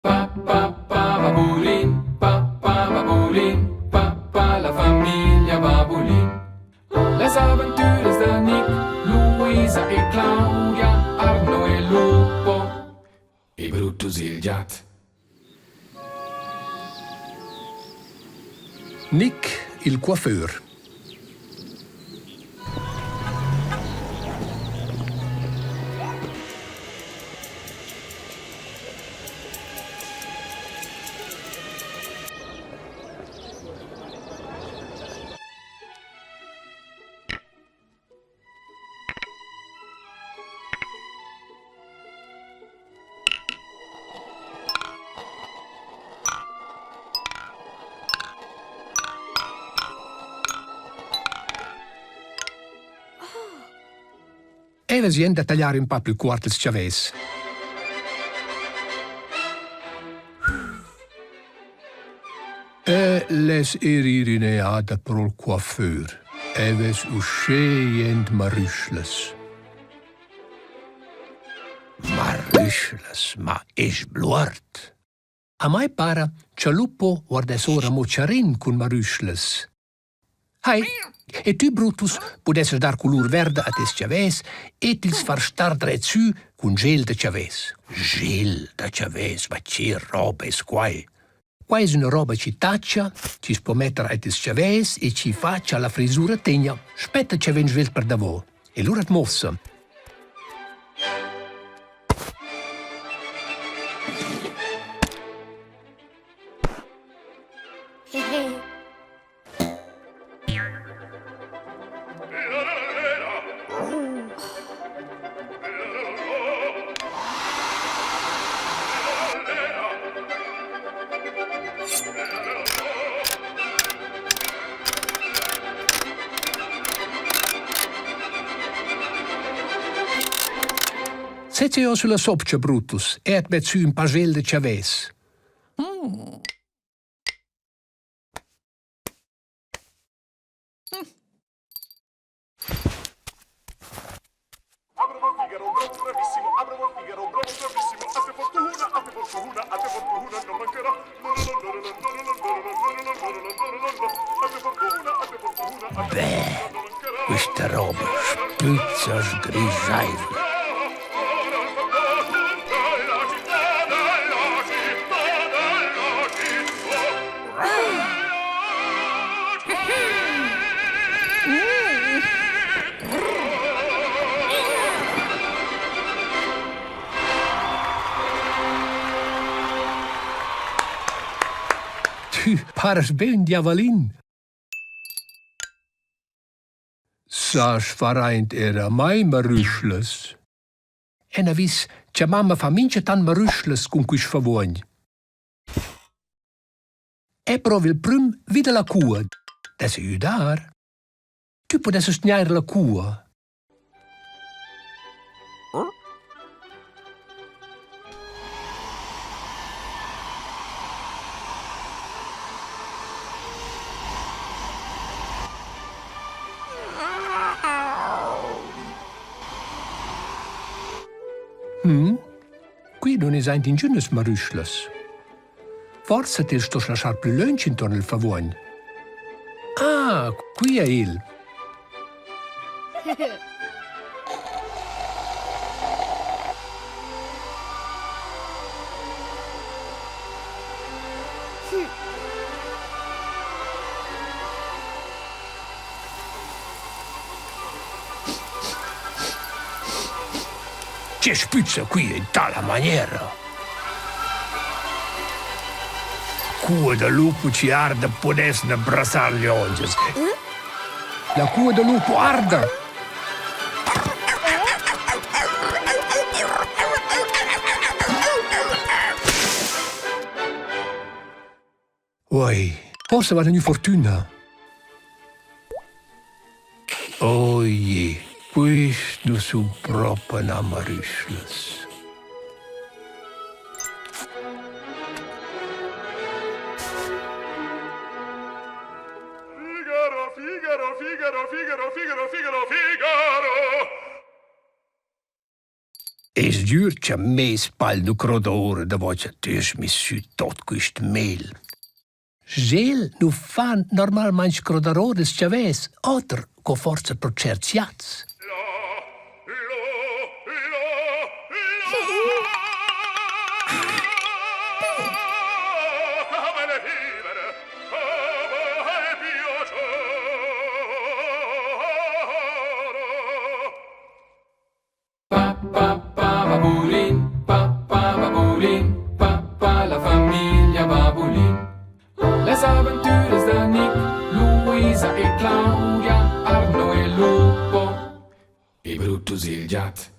Babulin, Babulin, la famiglia Babulin. Les aventures de Nick, Luisa e Claudia, Arno e Lupo, e Brutus il gat. Nick, il coiffeur. Eva si da tagliare un po' più corto il chavès. E les eririneada pro il coiffeur. Eves usceiend maruschles. Maruschles, ma is bluart. A mai para, Cialupo guarda ora mocciarin con maruschles. Hai, e tu, Brutus, potessi dar color verde a tes chavès e tils far star dret su con gel de chavès. Gel de chavès, ma che roba es quai. Quai è una roba ci taccia, ci si può mettere a tes chavès e ci faccia la frisura tegna. Spetta che ven svelt per davò. E l'ora mossa. Sette io sulla sopcia, Brutus, e et met su un pagel de chavès. Beh, questa roba spuzza sgrisaire. Tu pares ben diavolin. Sas fareint era mai maruschles. En avis, cia mamma fa mince tan maruschles con quis favogn. E provi il prum vide la cua. Desse udar. Tu potessi sgnare la cua. Qui non es in giunes maruschles. Forse ti sto lasciar più lunch intorno al favogn. Ah, qui è il. Che spuzza qui in tale maniera. Cua de lupo ci arde potesse ne brassare gli occhi. La cua de lupo arde. Oi, forse va nu fortuna. Oje. Questo su proprio una maruschles. Figaro, Figaro, Figaro, Figaro, Figaro, Figaro, Figaro. Es giurcia mes pal nu crodore da voce tus mi su tot quist mel. Gel nu fan normalmente crodorores chaves, otter co forza pro cerziats. Pappa, la famiglia Babbolin. Les aventures de Nick, Luisa e Claudia, Arno e Lupo, e Brutus il gat.